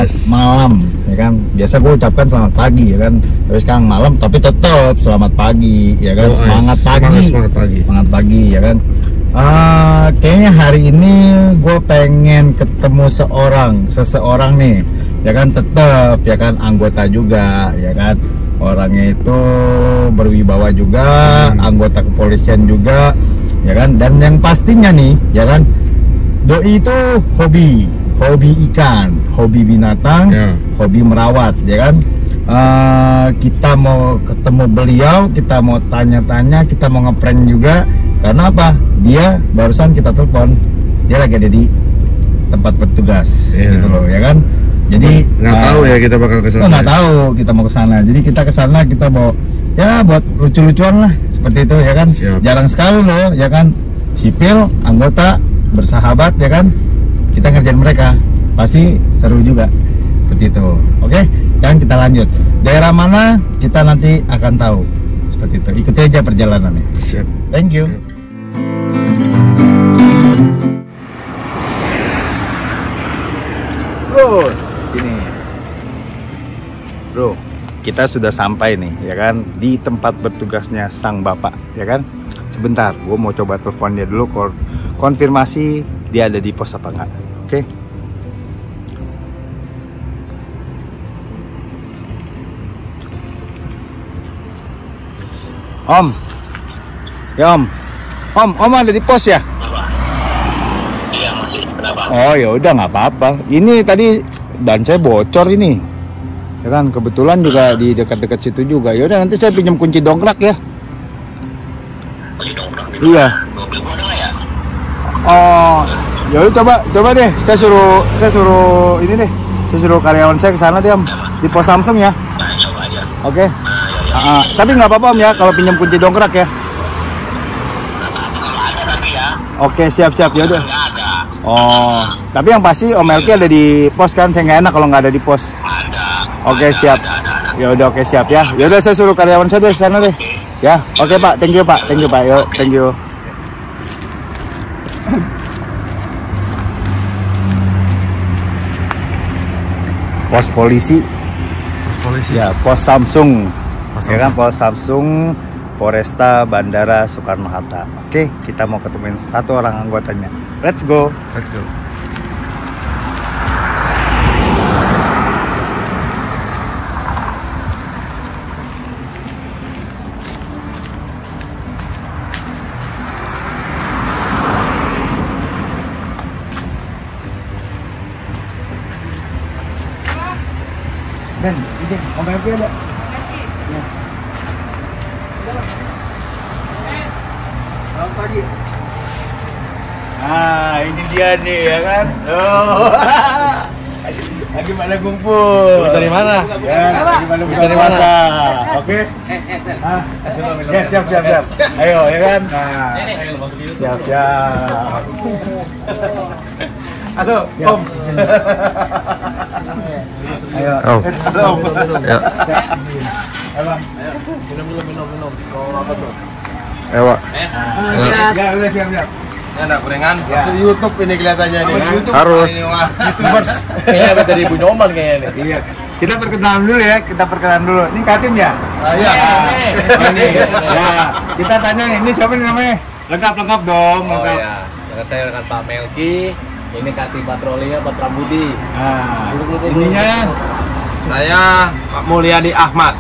selamat malam, ya kan. Biasa gue ucapkan selamat pagi, ya kan. Tapi sekarang malam, tapi tetap selamat pagi, ya kan. Semangat pagi, semangat pagi, ya kan. Kayaknya hari ini gue pengen ketemu seseorang nih, ya kan. Tetap, ya kan, anggota juga, ya kan. Orangnya itu berwibawa juga, anggota kepolisian juga, ya kan. Dan yang pastinya nih, ya kan, doi itu hobi ikan, hobi binatang, hobi merawat, ya kan. Kita mau ketemu beliau, kita mau tanya-tanya, kita mau ngeprank juga. Karena apa? Dia barusan kita telepon, dia lagi ada di tempat bertugas, gitu loh, ya kan. Jadi nggak tahu ya kita bakal ke sana. Nggak tahu kita mau ke sana. Jadi kita ke sana, kita mau ya buat lucu-lucuan lah, seperti itu, ya kan. Siap. Jarang sekali loh, ya kan, sipil anggota bersahabat, ya kan. Kita ngerjain mereka, pasti seru juga, seperti itu. Oke, sekarang kita lanjut. Daerah mana kita nanti akan tahu, seperti itu. Ikuti aja perjalanannya. Siap. Thank you. Bro, ini, bro, kita sudah sampai nih, ya kan, di tempat bertugasnya sang bapak, ya kan. Sebentar, gue mau coba telepon dia dulu, konfirmasi dia ada di pos apa enggak. Oke. Om, ya om ada di pos ya? Iya masih, kenapa? Oh ya udah, nggak apa-apa. Ini tadi ban saya bocor ini, ya kan. Kebetulan juga di dekat-dekat situ juga. Ya udah, nanti saya pinjam kunci dongkrak ya. Bagi dongkrak di Iya. mobil gua ada nggak ya? Oh, ya udah coba deh. Saya suruh ini deh. Saya suruh karyawan saya ke sana deh, Om. Di pos Samsung ya. Nah, coba aja. Oke. Nah, ya. Tapi nggak apa-apa Om ya, kalau pinjam kunci dongkrak ya. Kalau ada tapi ya. Oke, siap ya udah. Nggak ada. Oh, tapi yang pasti Om Elki ada di pos kan? Saya nggak enak kalau nggak ada di pos. Ada. Oke, Ada, siap. ada. Ya udah, oke, siap ya. Ya udah, saya suruh karyawan saya deh ke sana deh. Ya, oke Pak, thank you Pak, yuk, thank you. Pos polisi, ya, pos Samsung, ya kan, pos Samsung, Polresta Bandara Soekarno-Hatta. Oke, kita mau ketemuin satu orang anggotanya. Let's go. Ben, ini Om Elki ada. Ya. Selamat pagi. Ini dia nih, ya kan. Oh. Lagi pada kumpul. Dari mana? Ya, lagi pada buka puasa. Oke. Ya, siap. Ayo, ya kan. Nah, siap. Aduh, Ya. Om. Ayo. Oh. Ya. Minum. Mau apa tuh? Ewa. Ya, udah siap. Ini ada gorengan. Ya. Masuk YouTube ini kelihatannya ini. YouTube. Harus. YouTubers. Kayaknya dari Bu Nyoman kayaknya nih. Iya. Kita perkenalan dulu ya, Ini Katim ya? Iya. Ini. Ya, kita tanya nih, ini siapa nih namanya? Lengkap dong, Oh lengkap. iya. Karena saya dengan Pak Melki. Ini Kati Patrolinya Pak Prabudi. Nah, ininya Saya Pak Mulyadi Ahmad.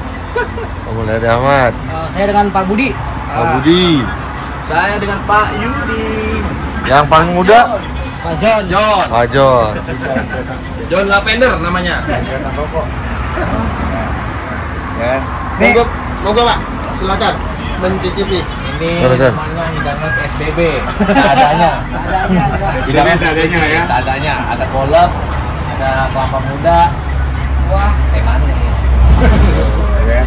Saya dengan Pak Budi. Pak Budi. Saya dengan Pak Yudi. Yang paling muda Pak John. Pak John Lavender namanya. ya. Nih, Monggo Pak, silakan mencicipi. Ini namanya hidangan SBB. Seadanya. hidangan seadanya ya. Seadanya. Ada kolak, ada kelapa muda, wah, teh manis. Ya.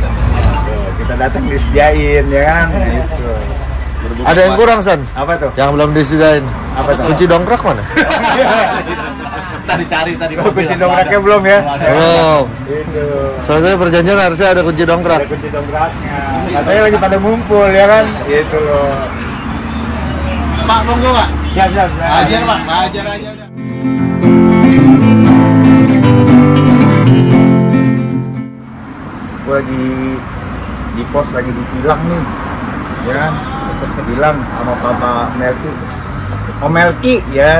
Tuh, kita datang disediain ya kan. Gitu. Berbuka Ada yang puasa. kurang, San? Apa tuh? Yang belum disediain. Apa tuh? Kunci dongkrak mana? Tadi cari tadi Kunci dongkraknya belum ya? Belum. Itu. Soalnya perjanjian harusnya ada kunci dongkrak. Ada kunci dongkraknya. Katanya lagi pada ngumpul ya kan? Gitu loh. Pak, monggo Pak. Siap. Ajar Pak, ajar aja udah. gue lagi di pos lagi ditilang nih, ya kan? Bilang sama Papa Melki, Om Melki, ya.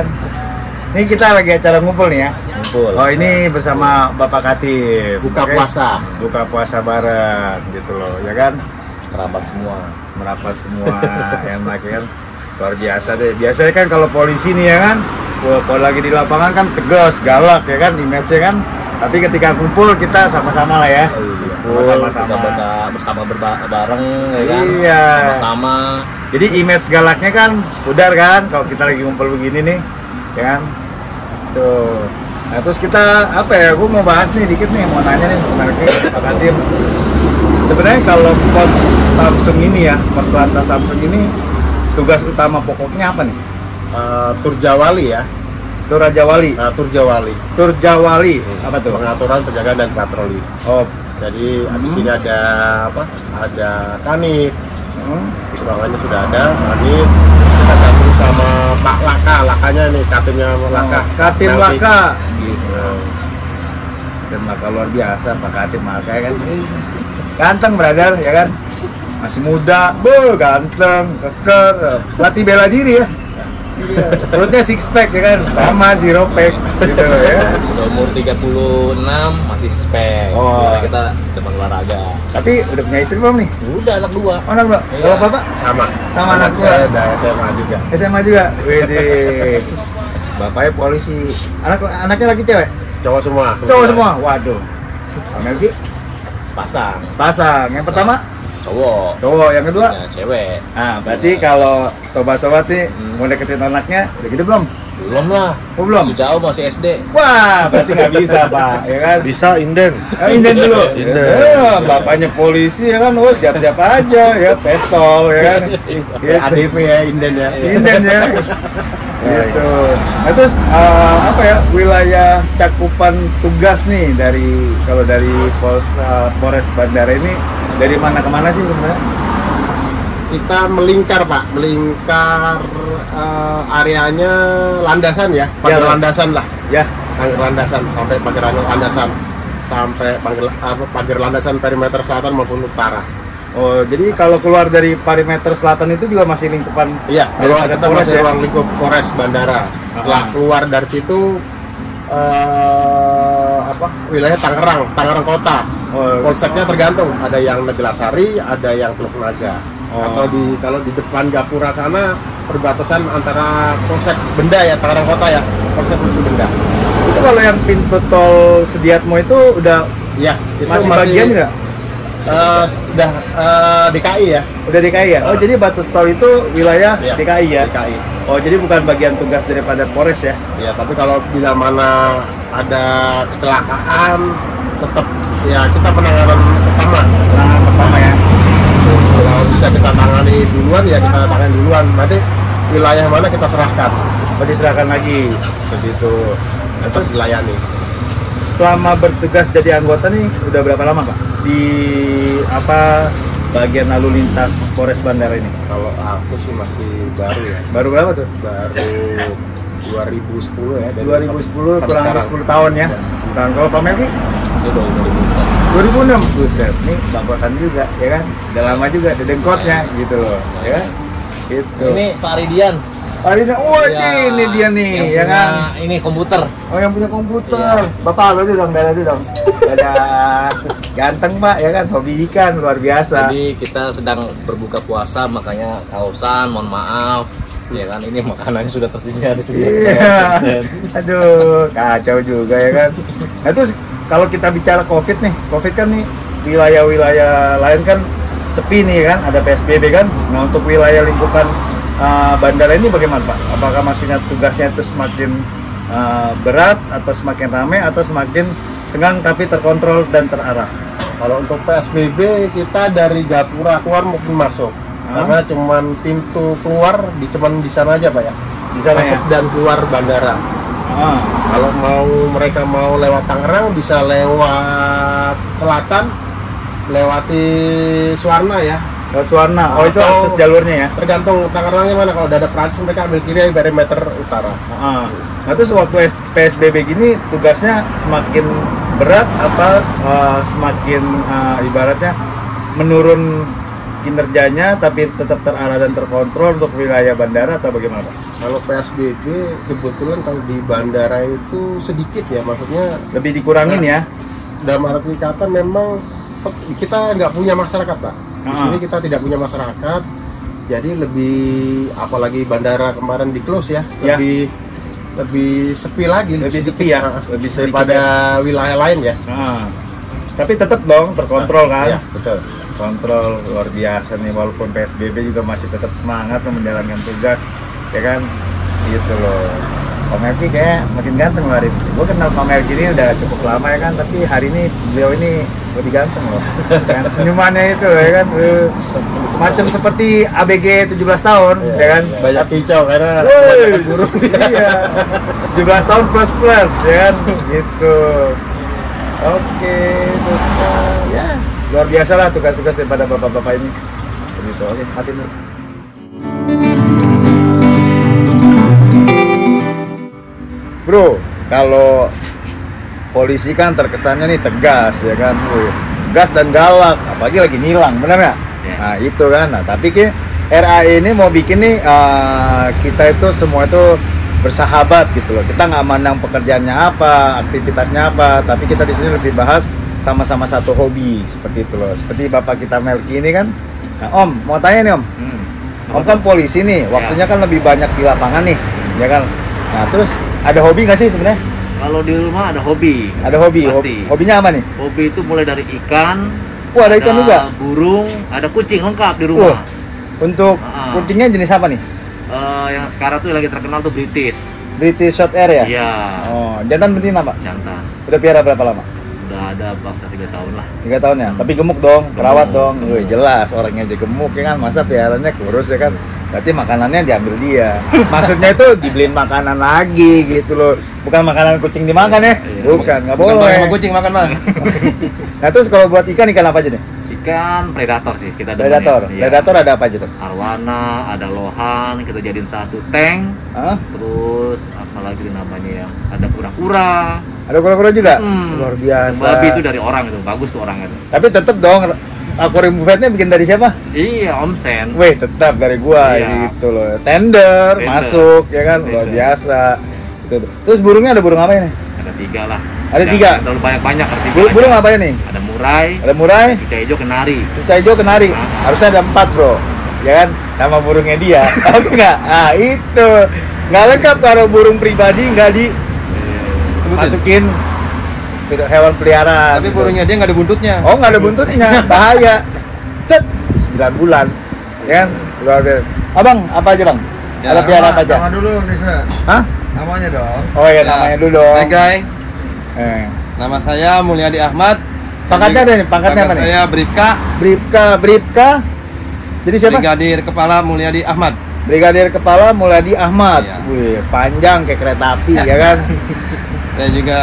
Ini kita lagi acara ngumpul nih ya. Ngumpul. Oh ini bersama Bapak Katib. Buka Oke? puasa. Buka puasa bareng, gitu loh, ya kan? Kerabat semua. Merapat semua, enak ya kan? Luar biasa deh. Biasanya kan kalau polisi nih ya kan, kalau lagi di lapangan kan tegas, galak ya kan, image-nya kan. Tapi ketika kumpul kita sama-sama lah ya. Sama-sama. bersama bareng ya kan. Iya. Sama-sama. Jadi image galaknya kan pudar kan kalau kita lagi ngumpul begini nih, ya kan? Tuh. Nah terus kita apa ya? Gue mau bahas nih dikit nih, mau nanya nih, Pak Katib. Sebenarnya kalau pos Samsung ini ya, pos lantas Samsung ini tugas utama pokoknya apa nih? Turjawali ya. Tur Raja Wali. Turjawali. Turjawali apa tuh? Pengaturan, penjagaan dan patroli. Oh, Jadi habis ini ada apa? Ada kanit. Ruangannya sudah ada kanit. Terus kita gabung sama Pak Laka, Lakanya nih, Katimnya Laka. Katim Melki. Laka. Gitu. Dan Laka luar biasa, Pak Katim Laka ya kan. Ganteng brother ya kan. Masih muda, ganteng, keker, latih bela diri ya. Iya. Perutnya six pack ya kan, sama zero pack gitu ya. Udah umur 36 masih spek. Oh. Kita depan olahraga. Tapi udah punya istri belum nih? Udah anak 2. Oh, anak Mbak. Iya. Kalau Bapak? Sama. Sama anak gua. Saya udah SMA juga. SMA juga. Wede. Bapaknya polisi. Anaknya lagi cewek? Cowok semua. Cowok semua. Waduh. Lagi Sepasang. pasang. Yang pertama Cowok. cowok, yang kedua. Ya, cewek. Nah, berarti kalau sobat-sobat nih mau deketin anaknya, udah gitu belum? Belum lah. Oh, belum? Masih jauh, masih SD. Wah, berarti nggak bisa, Pak, ya kan? Bisa inden. Inden dulu. Inden. Bapaknya polisi ya kan, oh siap-siap aja ya, pistol ya kan. Gitu. ADP ya, inden ya. Inden ya. Gitu. Nah, terus apa ya, wilayah cakupan tugas nih dari kalau dari Polres Bandara ini dari mana ke mana sih sebenarnya? Kita melingkar Pak, melingkar areanya landasan ya, pagar Ya, landasan lah, Ya, pagar landasan sampai pagar landasan, sampai pagar landasan perimeter selatan maupun utara. oh jadi kalau keluar dari perimeter selatan itu juga masih lingkupan? Iya, keluar ada kita Polres masih ya? ruang lingkup Polres Bandara. Setelah keluar dari situ wilayah Tangerang Kota. Oh, Polseknya tergantung, ada yang Neglasari, ada yang Teluk Naga. Oh. Atau kalau di depan Gapura sana perbatasan antara Polsek Benda ya, Tangerang Kota ya, Polsek Benda. itu kalau yang pintu tol Sediatmo itu udah Iya, itu masih bagian nggak? Sudah DKI ya. Udah DKI ya? Oh jadi batas tol itu wilayah Iya, DKI ya? DKI. Oh jadi bukan bagian tugas daripada Polres ya? Ya, tapi kalau bila mana ada kecelakaan, tetap ya kita penanganan pertama. Penanganan pertama ya? Kalau bisa kita tangani duluan ya kita tangani duluan. Nanti wilayah mana kita serahkan. Oh diserahkan lagi? Begitu. Terus dilayani. Selama bertugas jadi anggota nih udah berapa lama Pak? Di apa bagian lalu lintas Polres Bandara ini? Kalau aku sih masih baru ya. Baru berapa tuh? Baru 2010 ya. Dari 2010 sampai kurang sekarang. lebih 10 tahun ya? Dan kalau Pak Melki? Saya udah umur 2006 buset, nih bangkotan juga ya kan? Udah lama juga, ada dengkotnya gitu loh ya kan? Gitu. Ini Pak Ridian. Pak Rina, wah Ya, ini dia nih yang ya punya kan? Ini komputer. Oh yang punya komputer, Bapak halo dulu dong, ada ganteng Pak ya kan, hobi ikan luar biasa. Jadi kita sedang berbuka puasa, makanya kausan, mohon maaf. Ya kan, ini makanannya sudah tersedia di sini. Iya. Aduh, kacau juga ya kan. Nah terus kalau kita bicara COVID nih, COVID kan nih wilayah-wilayah lain kan sepi nih kan, ada PSBB kan. Nah untuk wilayah lingkupan bandara ini bagaimana Pak? Apakah maksudnya tugasnya itu semakin berat atau semakin ramai atau semakin senggang tapi terkontrol dan terarah? Kalau untuk PSBB kita dari Gapura keluar maupun masuk. Karena cuman pintu keluar cuman di sana aja Pak ya. Di sana Masuk ya? dan keluar bandara. Kalau mereka mau lewat Tangerang bisa lewat selatan, lewati Suwarna ya. Lewat Suwarna. Oh itu Atau akses jalurnya ya? Tergantung Tangerangnya mana. Kalau udah ada Prancis mereka ambil kiri perimeter utara. Nah terus waktu PSBB gini tugasnya semakin berat apa semakin ibaratnya menurun kinerjanya tapi tetap terarah dan terkontrol untuk wilayah bandara atau bagaimana Pak? Kalau PSBB kebetulan kalau di bandara itu sedikit ya, maksudnya Lebih dikurangin ya? dalam arti kata memang kita nggak punya masyarakat Pak. Di sini kita tidak punya masyarakat, jadi lebih, apalagi bandara kemarin di close ya, Ya. lebih sepi lagi, Lebih sedikit, sepi ya? lebih Sedikit daripada wilayah lain ya. Tapi tetap dong terkontrol kan? Iya, betul. Kontrol luar biasa nih, walaupun PSBB juga masih tetap semangat menjalankan tugas ya kan, gitu loh. Pak Melki kayak makin ganteng loh hari ini. Gue kenal Pak Melki ini udah cukup lama ya kan, tapi hari ini beliau ini lebih ganteng loh. Kan senyumannya itu ya kan, macam seperti ABG 17 tahun ya kan. Banyak kicau karena Woi, banyak burung. iya, 17 tahun plus ya kan, gitu. Oke, terus ya luar biasa lah tugas-tugas daripada bapak-bapak ini. Begitu, oke, mati dulu. Bro, kalau polisi kan terkesannya nih tegas ya kan, tegas dan galak, apalagi lagi nilang, benar nggak? Ya. Nah itu kan, nah tapi RAE ini mau bikin nih kita itu semua itu bersahabat gitu loh. Kita nggak mandang pekerjaannya apa, aktivitasnya apa, tapi kita di sini lebih bahas sama-sama satu hobi seperti itu loh. Seperti bapak kita Melki ini kan. Nah, Om, mau tanya nih Om. Om kan polisi nih, waktunya kan lebih banyak di lapangan nih, ya kan. Nah, terus ada hobi nggak sih sebenarnya? Kalau di rumah ada hobi. Ada hobi. Pasti. Hobinya apa nih? Hobi itu mulai dari ikan. Wah, ada ikan juga. Burung, ada kucing lengkap di rumah. Untuk kucingnya jenis apa nih? Yang sekarang tuh lagi terkenal tuh British Short Hair ya? Iya. Oh, jantan betina Pak? Jantan. Udah piara berapa lama? Udah ada bangsa 3 tahun lah. 3 tahun ya? Tapi gemuk dong, kerawat dong. Wih, jelas orangnya aja gemuk ya kan, masa piaranya kurus ya kan? Berarti makanannya diambil dia. Maksudnya itu dibeliin makanan lagi gitu loh. Bukan makanan kucing dimakan ya? Bukan, nggak boleh. Sama kucing makan Bang. Nah terus kalau buat ikan apa aja nih? Ikan predator sih kita Predator. demennya. Iya. Predator ada apa aja tuh? Arwana, ada lohan, kita jadiin satu tank. Hah? Terus apalagi namanya ya? Ada kura-kura. Ada kura-kura juga? Hmm. Luar biasa. Babi itu dari orang itu, bagus tuh orangnya tuh. Tapi tetep dong, akuarium buffetnya bikin dari siapa? Iya, omsen. Wih, tetap dari gua Iya. gitu loh. Tender, masuk ya kan, luar Tender. biasa. Gitu. Terus burungnya ada burung apa ini? Ada 3 lah. Ada Jangan 3? terlalu banyak arti. Burung apa ini? Ada murai, Ada murai, cuca hijau, kenari. cuca hijau, kenari. Ah. Harusnya ada 4 bro, ya kan? Sama burungnya dia. Oke nggak? Ah itu nggak lengkap kalau burung pribadi nggak dimasukin ke hewan peliharaan. Tapi burungnya dia nggak ada buntutnya. Oh nggak ada buntutnya, bahaya. Cet, 9 bulan, ya kan? Luar biasa. Abang, apa aja bang? Ya, Ada pelihara apa aja? Nama dulu Nisa. Hah? Namanya dong. Oh ya, namanya dulu dong. Hai guys, Eh. nama saya Mulyadi Ahmad. Pangkatnya ada nih, pangkatnya apa Pangkat nih? saya Bribka, Bribka. Jadi siapa? Brigadir Kepala Mulyadi Ahmad. Brigadir Kepala Mulyadi Ahmad. Iya. Wih, panjang kayak kereta api ya kan? Saya juga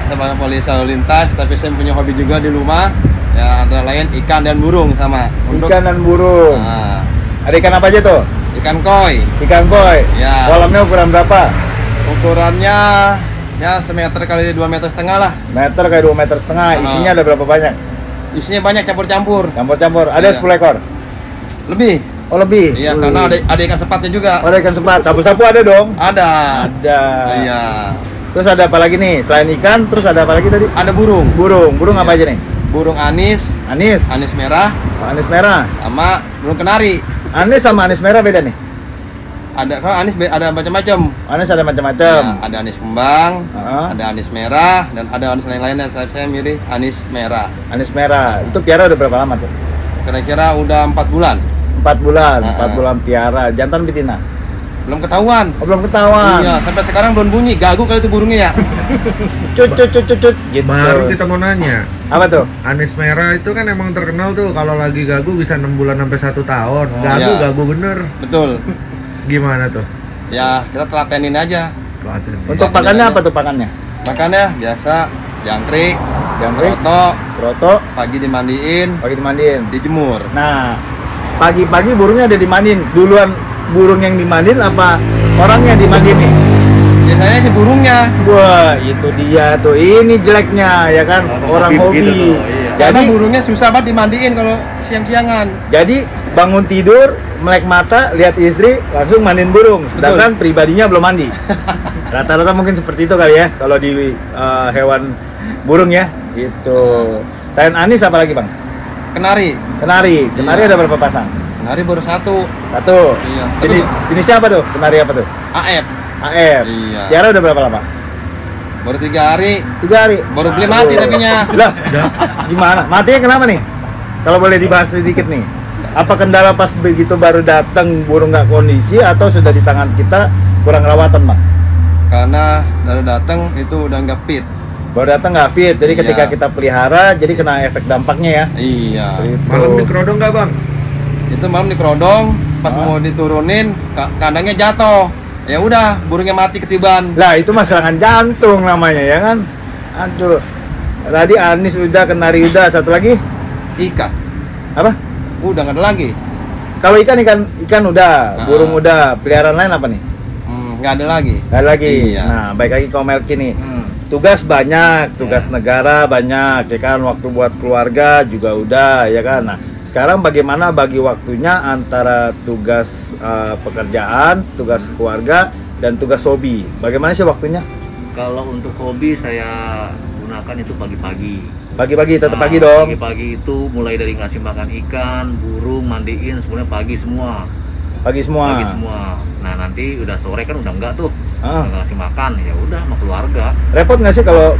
sebagai polisi lalu lintas, tapi saya punya hobi juga di rumah. Ya antara lain ikan dan burung sama. Ikan dan burung. Nah, Ada ikan apa aja tuh? ikan koi. Ikan koi. Ya. Kolamnya ukuran berapa? Ukurannya ya semeter kali 2,5 meter lah. Meter kayak 2,5 meter. Isinya ada berapa banyak? Isinya banyak campur-campur. Campur-campur. Ada Iya. 10 ekor. Lebih. Oh lebih. Iya, karena ada ikan sepatnya juga. Oh, ada ikan sepat. Sapu-sapu ada dong. Ada. Ada. Iya. Terus ada apa lagi nih? Selain ikan, terus ada apa lagi tadi? Ada burung. Burung apa Iya. aja nih? Burung anis, Anis. anis merah, Anis merah. sama burung kenari. Anis sama anis merah beda nih. Ada kalau anis ada macam-macam. Anis ada macam-macam. Ya, ada anis kembang, Ah. ada anis merah, dan ada anis lain-lainnya. Tapi saya milih anis merah. Anis merah. Itu piara udah berapa lama tuh? Kira-kira udah 4 bulan. 4 bulan. Ah, 4 bulan piara. Jantan betina. Belum ketahuan. Oh, belum ketahuan. Iya, sampai sekarang belum bunyi. Gagu kali itu burungnya ya. Cut. Gitu. Baru kita mau nanya. Apa tuh? Anis merah itu kan emang terkenal tuh kalau lagi gagu bisa 6 bulan sampai 1 tahun. Gagu iya. gagu bener. Betul. Gimana tuh? Ya, kita telatenin aja. Pelatih. Untuk Iya, pakannya iya. apa tuh pakannya? Makannya biasa jangkrik, Jangkrik, roto, roto, pagi dimandiin, pagi dimandiin. dijemur. Nah, pagi-pagi burungnya ada dimandiin. Duluan burung yang dimandiin apa orangnya dimandiin nih? Biasanya si burungnya. Wah, itu dia tuh. Ini jeleknya ya kan orang hobi. Gitu tuh, iya. Karena Jadi burungnya susah banget dimandiin kalau siang-siangan. jadi bangun tidur, melek mata, lihat istri, langsung mandiin burung. Sedangkan pribadinya belum mandi. Rata-rata mungkin seperti itu kali ya kalau di hewan burung ya. Itu. Selain anis apa lagi, Bang? Kenari. Kenari. Kenari Iya. ada berapa pasang? Kenari baru satu. Satu. Iya. Ini siapa tuh? Kenari apa tuh? AF. AF. Iya. Tiara udah berapa lama? Baru 3 hari. 3 hari. Baru beli mati Aduh. tapinya. Lah, gimana? Matinya kenapa nih? Kalau boleh dibahas sedikit nih. Apa kendala pas begitu baru datang burung nggak kondisi atau sudah di tangan kita kurang rawatan, Bang? Karena baru datang itu udah nggak fit. Baru datang nggak fit, jadi Iya. ketika kita pelihara jadi kena efek dampaknya ya. Iya. Gitu. Malam di kerodong nggak bang? Itu malam dikerodong, pas Hah? mau diturunin kandangnya jatuh. Ya udah, burungnya mati ketiban. Lah itu mah serangan jantung namanya ya kan. Aduh. Tadi anis udah, kenari udah, satu lagi Ikan. apa? Udah nggak ada lagi. Kalau ikan udah, burung udah, peliharaan lain apa nih? Nggak ada lagi. Nggak ada lagi. Iya. Nah, baik lagi ke Om Melki nih. Tugas banyak, tugas negara banyak, ya kan, waktu buat keluarga juga udah, ya kan. Nah, sekarang bagaimana bagi waktunya antara tugas pekerjaan, tugas keluarga, dan tugas hobi? Bagaimana sih waktunya? Kalau untuk hobi saya gunakan itu pagi-pagi. Pagi-pagi, tetap Nah, pagi dong. Pagi-pagi itu mulai dari ngasih makan ikan, burung, mandiin, semuanya pagi semua. Pagi semua. Pagi semua. Nah nanti udah sore kan udah enggak tuh, Ah. udah ngasih makan, ya udah sama keluarga. Repot nggak sih kalau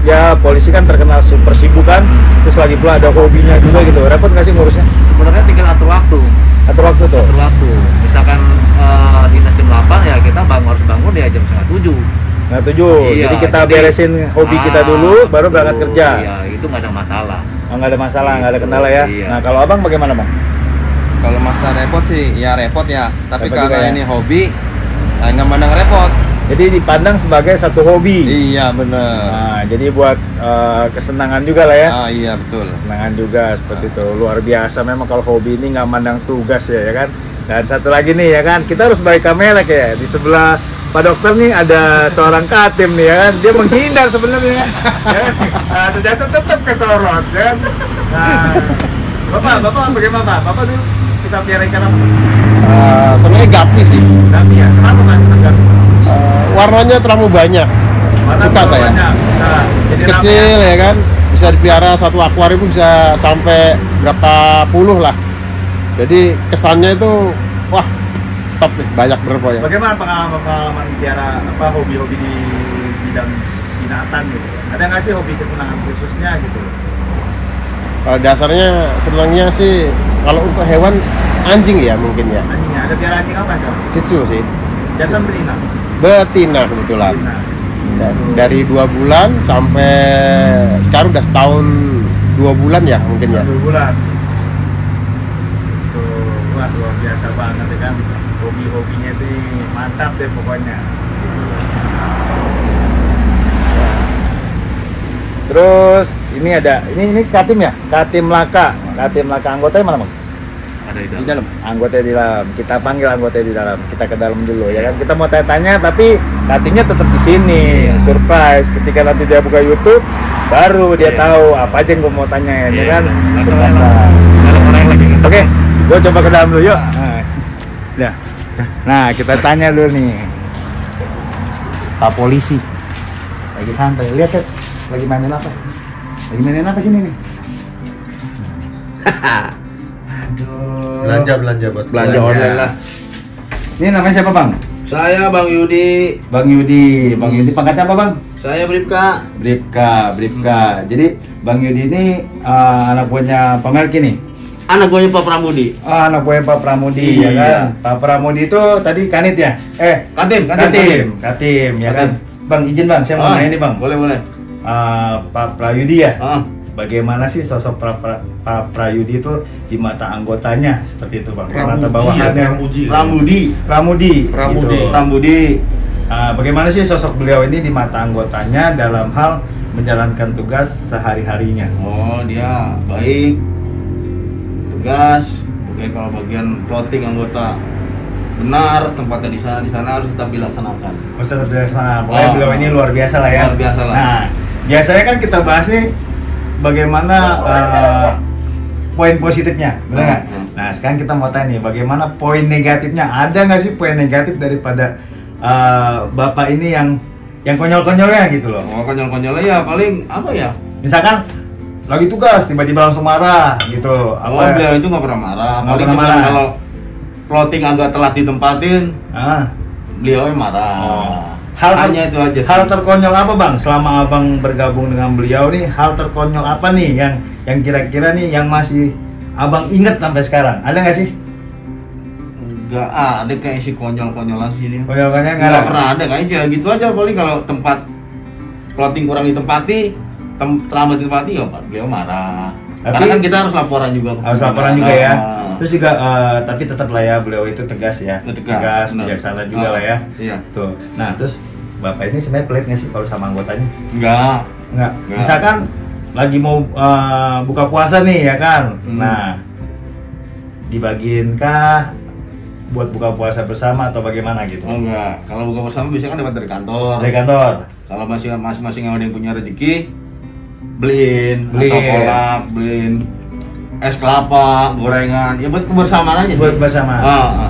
ya polisi kan terkenal super sibuk kan, terus lagi pula ada hobinya juga gitu. Repot nggak sih ngurusnya? Sebenarnya tinggal atur waktu. Atur waktu tuh. Atur waktu. Misalkan dinas jam 8 ya kita harus bangun ya jam setengah 7. Nah, 7. Iya, Jadi kita jadi- beresin hobi kita dulu, baru berangkat betul. kerja. Iya, itu nggak ada masalah. Oh, nggak ada masalah, nggak ada kendala ya. Iya. Nah, kalau abang bagaimana, Bang? Kalau masa repot sih, ya repot ya. Tapi Repot karena juga ya. ini hobi, nggak mandang repot. Jadi dipandang sebagai satu hobi. Iya bener. Nah, jadi buat kesenangan juga lah ya. Ah iya betul. Kesenangan juga seperti itu. Luar biasa memang kalau hobi ini nggak mandang tugas ya kan. Dan satu lagi nih ya kan, kita harus balik kamera ya. Di sebelah Pak Dokter nih ada seorang katim nih ya kan. Dia menghindar sebenarnya. Ya kan? Nah, ternyata tetap kesorot ya kan. Nah, Bapak bagaimana Pak? Bapak tuh suka pelihara ikan apa? Sebenarnya gapi sih. Gapi ya. Kenapa Mas gapi? Warnanya terlalu banyak. Warna Suka berapa saya. banyak? Nah, jadi Kecil ya kan, bisa dipelihara satu akuarium bisa sampai berapa puluh lah. Jadi kesannya itu wah top nih, banyak bener pokoknya. bagaimana pengalaman pelihara apa hobi-hobi di bidang binatang gitu? Ada nggak sih hobi kesenangan khususnya gitu? Kalau dasarnya senangnya sih kalau untuk hewan anjing ya mungkin ya. Anjingnya ada pelihara anjing apa sih? Shih Tzu sih. Jantan betina. Betina kebetulan. Betina. Dari 2 bulan sampai sekarang udah setahun 2 bulan ya mungkin ya. 2 bulan. Tuh, wah luar biasa banget ya kan. Hobi-hobinya itu mantap deh pokoknya. Terus ini ada ini Katim ya? Katim Laka anggotanya mana Bang? Ada di Di dalam. dalam. Anggota di dalam. Kita panggil anggota di dalam. Kita ke dalam dulu ya kan. Kita mau tanya-tanya tapi Katimnya tetap di sini. Surprise. Ketika nanti dia buka YouTube baru dia Iya. tahu apa aja yang gue mau tanyain ya kan. Masalah Surprise. ada orang yang lagi gitu. Oke, gue coba ke dalam dulu yuk. Nah, kita tanya dulu nih. Pak polisi lagi santai. Lihat ya, lagi mainin apa? Lagi mainin apa sini nih? Aduh. Belanja buat Belanja online lah. Ini namanya siapa bang? Saya Bang Yudi. Bang Yudi. Bang Yudi pangkatnya apa bang? Saya Bribka. Bribka. Jadi Bang Yudi ini anak buahnya Pak Melki nih. Anak gue Pak Pramudi. Anak buahnya Pak Pramudi ya Iya. kan. Pak Pramudi itu tadi kanit ya? Katim ya kan. Bang izin bang, saya mau nanya nih bang. Boleh. Pak Prayudi ya. Ah. Bagaimana sih sosok Pak Prayudi itu di mata anggotanya seperti itu bang? Di mata Pramuji bawahannya. Pramudi. Pramudi. Bagaimana sih sosok beliau ini di mata anggotanya dalam hal menjalankan tugas sehari-harinya? Oh, dia baik, tegas, mungkin kalau bagian plotting anggota benar tempatnya di sana harus tetap dilaksanakan. Harus tetap dilaksanakan. Pokoknya beliau ini luar biasa lah ya. Luar biasa lah. Nah, biasanya kan kita bahas nih bagaimana poin positifnya, benar nggak? Nah, sekarang kita mau tanya nih, bagaimana poin negatifnya? Ada nggak sih poin negatif daripada Bapak ini yang konyol-konyolnya gitu loh? Oh, konyol-konyolnya ya paling apa ya? Misalkan lagi tugas tiba-tiba langsung marah gitu. Beliau itu nggak pernah marah. Nggak pernah marah. Kalau plotting agak telat ditempatin, beliau marah. Hanya itu aja. Hal terkonyol apa bang? Selama abang bergabung dengan beliau nih, hal terkonyol apa nih yang kira-kira nih yang masih abang inget sampai sekarang? Ada nggak sih? Enggak ada kayak si konyol-konyolan sini. Konyol-konyol nggak pernah ada, kayaknya gitu aja. Paling kalau tempat plotting kurang ditempati, terlambat ditempati ya Pak, beliau marah. Karena kan kita harus laporan juga. Harus laporan juga ya. Terus juga tapi tetap lah ya beliau itu tegas ya. Tegas, bijaksana juga lah ya. Iya. Tuh. Nah, terus Bapak ini sebenarnya pelit nggak sih kalau sama anggotanya? Enggak. Misalkan lagi mau buka puasa nih ya kan. Nah, dibagiinkah buat buka puasa bersama atau bagaimana gitu? Oh enggak. Kalau buka bersama biasanya kan dapat dari kantor. Dari kantor. Kalau masing-masing yang ada yang punya rezeki beliin atau kolak, beliin es kelapa, gorengan, ya buat kebersamaan aja. Buat bersama.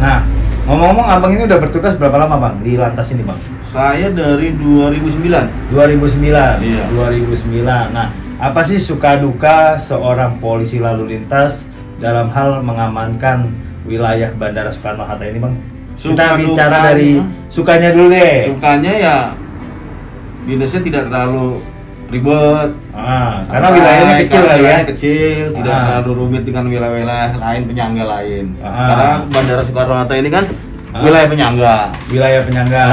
Nah, ngomong-ngomong abang ini udah bertugas berapa lama bang di lantas ini bang? Saya dari 2009. 2009. Iya. 2009. Nah, apa sih suka duka seorang polisi lalu lintas dalam hal mengamankan wilayah Bandara Soekarno-Hatta ini bang? Kita bicara dari sukanya dulu deh. Sukanya ya dinasnya tidak terlalu ribet, karena wilayahnya kecil kali ya. Kecil, tidak terlalu rumit dengan wilayah-wilayah lain penyangga lain. Karena Bandara Soekarno-Hatta ini kan wilayah penyangga. Wilayah penyangga.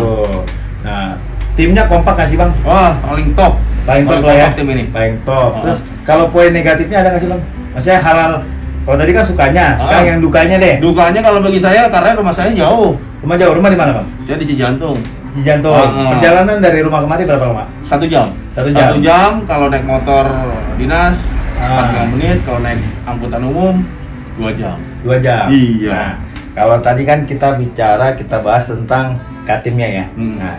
Tuh. Nah, timnya kompak nggak sih bang? Wah, paling top. Paling top lah ya. Tim ini. Paling top. Terus kalau poin negatifnya ada nggak sih bang? Maksudnya hal-hal, kalau tadi kan sukanya, sekarang yang dukanya deh. Dukanya kalau bagi saya karena rumah saya jauh. Rumah jauh, rumah di mana bang? Saya di Cijantung. Cijantung. Perjalanan dari rumah kemari berapa lama? 1 jam. 1 jam. 1 jam kalau naik motor dinas 45 menit, kalau naik angkutan umum 2 jam. 2 jam. Iya. Nah, kalau tadi kan kita bahas tentang Katimnya ya. Nah,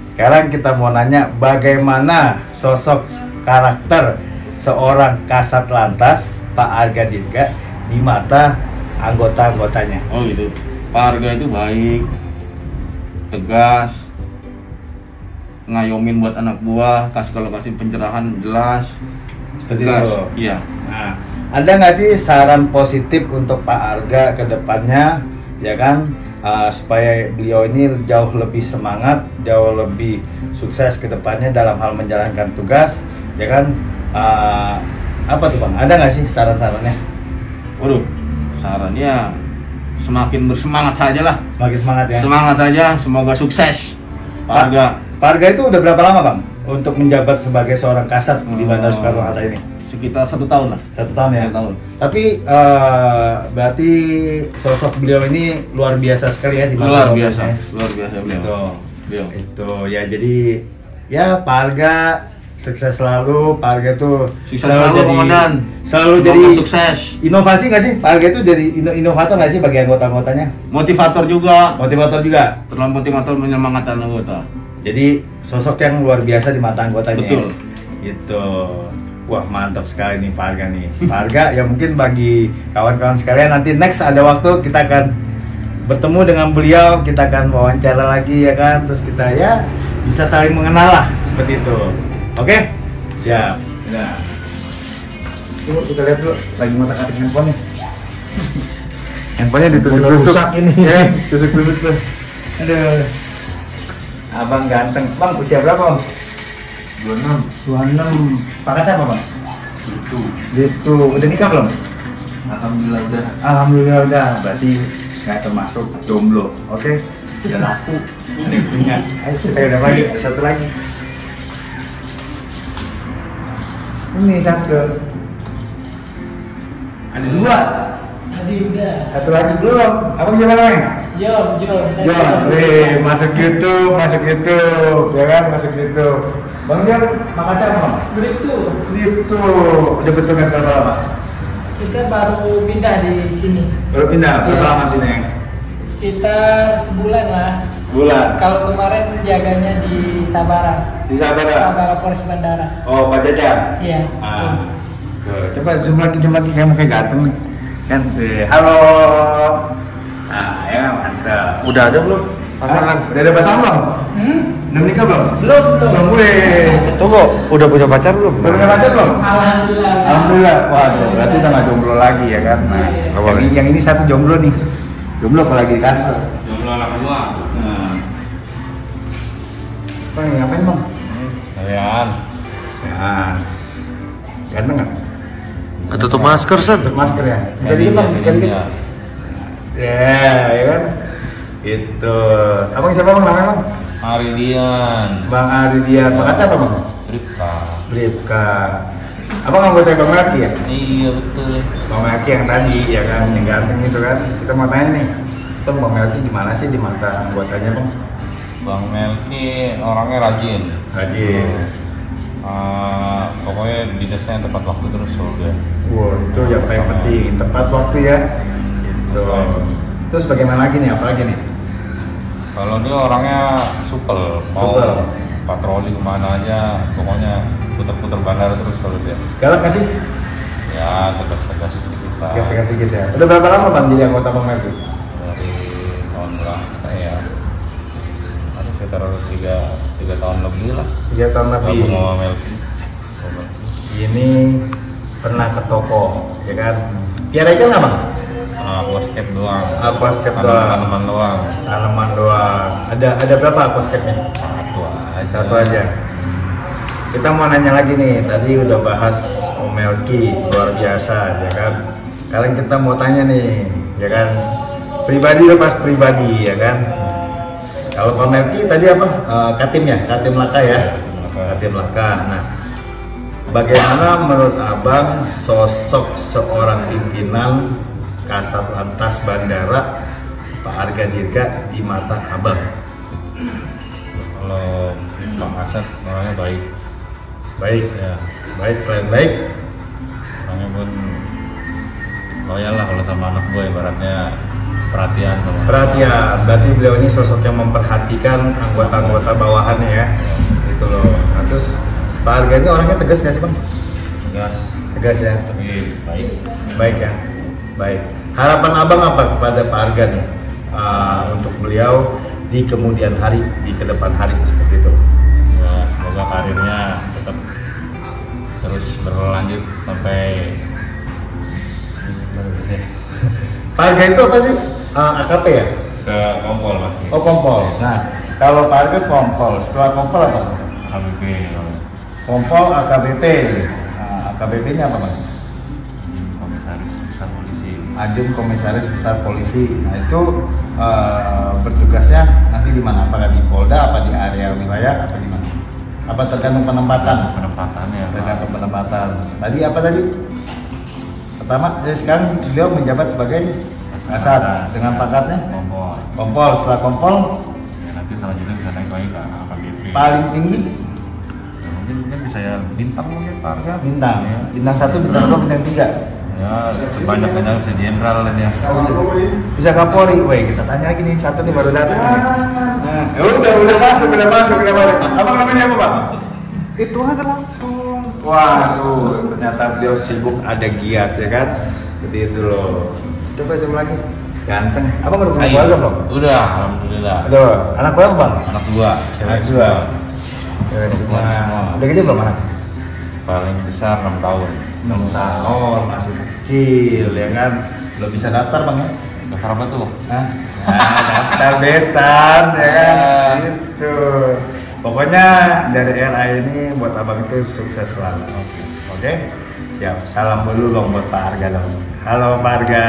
sekarang kita mau nanya bagaimana sosok karakter seorang Kasat Lantas Pak Arga Dirga di mata anggota-anggotanya. Oh gitu. Pak Arga itu baik, tegas, ngayomin buat anak buah, kalau kasih pencerahan jelas, seperti tegas. itu. Iya. Nah, ada nggak sih saran positif untuk Pak Arga ke depannya, ya kan, supaya beliau ini jauh lebih semangat, jauh lebih sukses ke depannya dalam hal menjalankan tugas, ya kan? Apa tuh bang? Ada nggak sih saran-sarannya? Waduh, sarannya semakin bersemangat saja lah. Semakin semangat ya. Semangat saja, semoga sukses Pak Arga. Pak Arga itu udah berapa lama bang untuk menjabat sebagai seorang kasat di Bandara Soekarno-Hatta ini? Sekitar 1 tahun lah. 1 tahun ya. 1 tahun. Tapi berarti sosok beliau ini luar biasa sekali ya di luar biasa, ya. Luar biasa beliau. Itu ya, jadi ya Pak Arga sukses selalu. Pak Arga itu selalu jadi sukses. Inovasi nggak sih Pak Arga itu, jadi inovator nggak sih bagi anggota-anggotanya? Motivator juga. Terlalu motivator menyemangati anggota. Jadi sosok yang luar biasa di mata anggotanya. Betul. Gitu. Wah, mantap sekali nih Pak Arga nih. Pak Arga ya, mungkin bagi kawan-kawan sekalian nanti next ada waktu kita akan bertemu dengan beliau, kita akan wawancara lagi ya kan, terus kita ya bisa saling mengenal lah seperti itu. Oke? Siap. Nah. Coba kita lihat dulu lagi ngotak-ngatik handphonenya. Handphonenya ditusuk-tusuk ini. Ya, tusuk-tusuk tuh. Aduh. Abang ganteng. Bang, usia berapa, Bang? 26. Pakatnya apa, Bang? Gitu. Udah nikah belum? Alhamdulillah udah. Berarti nggak termasuk jomblo. Oke? Udah laku. Ada yang punya. Ayo kita udah lagi. Ada satu lagi. Ini satu. Ada 2. Tadi udah. Satu lagi belum. Abang siapa namanya? John. Wih, masuk YouTube, ya kan, masuk YouTube. Bang John, makasih apa? Briptu. Udah bertugas berapa lama? Kita baru pindah di sini. Berapa lama pindah? Sekitar sebulan lah. Bulan. Kalau kemarin jaganya di Sabara. Di Sabara. Sabara Polres Bandara. Oh, Pak Jajan. Iya. Coba zoom lagi kayak kayak ganteng nih. Kan, halo. Nah, ya mantap. Udah ada belum pasangan? Udah ada pasangan belum? Udah menikah belum? Belum. Belum gue. Tunggu, udah punya pacar belum? Udah punya pacar belum? Alhamdulillah. Alhamdulillah. Waduh, berarti udah nggak jomblo lagi ya kan? Nah, yang ini satu jomblo nih. Jomblo apalagi kan? Jomblo anak gua. Bang, ngapain bang? Kalian. Ya, ganteng nggak? Ketutup masker, San. Bermasker ya? Buka dikit bang, buka dikit. Ya kan? Itu. Abang siapa bang namanya bang? Aridian. Bang Aridian. Bang apa bang? Ripka. Bripka. Abang anggota Bang Maki ya? Iya betul. Bang Maki yang tadi ya kan, yang ganteng itu kan. Kita mau tanya nih, Bang Melki gimana sih di mata anggotanya bang? Bang Melki orangnya rajin. Rajin. Pokoknya dinasnya tepat waktu terus soalnya. Wow, itu yang paling penting, tepat waktu ya. Gitu. Terus bagaimana lagi nih, apa lagi nih? Kalau dia orangnya supel, mau Supel. patroli kemana aja, pokoknya putar-putar bandara terus kalau dia. Galak nggak sih? Ya tegas-tegas sedikit lah. Gas-gas dikit ya. Udah berapa lama bang jadi anggota Bang Melki? Dari tahun berapa ya? Ada sekitar 3 tahun lebih lah. 3 tahun lebih. Gabung sama Melki. Ini pernah ke toko, ya kan? Piara ikan nggak bang? Aquascape doang. Aquascape doang. Tanaman doang. Tanaman doang. Ada berapa aquascape-nya? Satu aja. Kita mau nanya lagi nih. Tadi udah bahas Om Melki, luar biasa, ya kan? Sekarang kita mau tanya nih, ya kan? Pribadi lepas pribadi, ya kan? Kalau Pak Melki tadi apa? Katimnya, Katim Laka ya? Katim Laka. Nah, bagaimana menurut Abang sosok seorang pimpinan Kasat Lantas Bandara Pak Arga Dirga di mata Abang? Kalau Pak Kasat orangnya baik. Baik ya, baik, selain baik Orangnya pun loyal lah kalau sama anak gue, ibaratnya perhatian sama. perhatian. Berarti beliau ini sosok yang memperhatikan anggota-anggota bawahannya ya, gitu loh. Nah, terus Pak Arga ini orangnya tegas nggak sih bang? Tegas, Tegas ya, tapi baik. baik ya, baik. Harapan abang apa kepada Pak Arga nih untuk beliau di kemudian hari, di kedepan hari seperti itu? Ya, semoga karirnya tetap terus berlanjut sampai Pak Arga itu apa sih? AKP ya? Sekompol masih. Oh kompol. Nah, kalau Pak Arga kompol, setelah kompol apa? KBP. Kompol AKBP. Nah, AKBP-nya apa bang? Komisaris Besar Polisi. Ajun Komisaris Besar Polisi. Nah itu bertugasnya nanti di mana? Apakah di Polda, apa di area wilayah, apa di mana? Apa tergantung penempatan? Penempatannya. Tergantung penempatan. Tadi apa tadi? Pertama, sekarang beliau menjabat sebagai Kasat dengan pangkatnya Kompol. Kompol. Setelah Kompol Ya, nanti selanjutnya bisa naik lagi ke AKBP. paling tinggi Ya, mungkin bisa ya bintang mungkin Pak Arga. bintang, bintang 1, bintang 2, bintang 3. Ya sebanyak-banyak bisa jenderal dan ya. Bisa Kapolri. Woi, kita tanya lagi nih, satu nih baru datang. Nah, udah masuk. Apa namanya apa, Pak? Itu aja langsung. Waduh, ternyata beliau sibuk, ada giat ya kan? Seperti itu loh. Coba zoom lagi. Ganteng. Abang udah punya keluarga belum? Udah, alhamdulillah. Aduh, anak berapa, Bang? Anak 2, Anak 2. Cewek semua. Udah gede belum anak? Paling besar 6 tahun. 6 tahun, masih kecil ya kan? Belum bisa daftar, Bang ya? Daftar apa tuh? Hah? Nah, daftar besan ya kan? Gitu. Pokoknya dari RA ini buat abang itu sukses selalu. Oke? Siap. Salam dulu dong buat Pak Arga dong. Halo Pak Arga.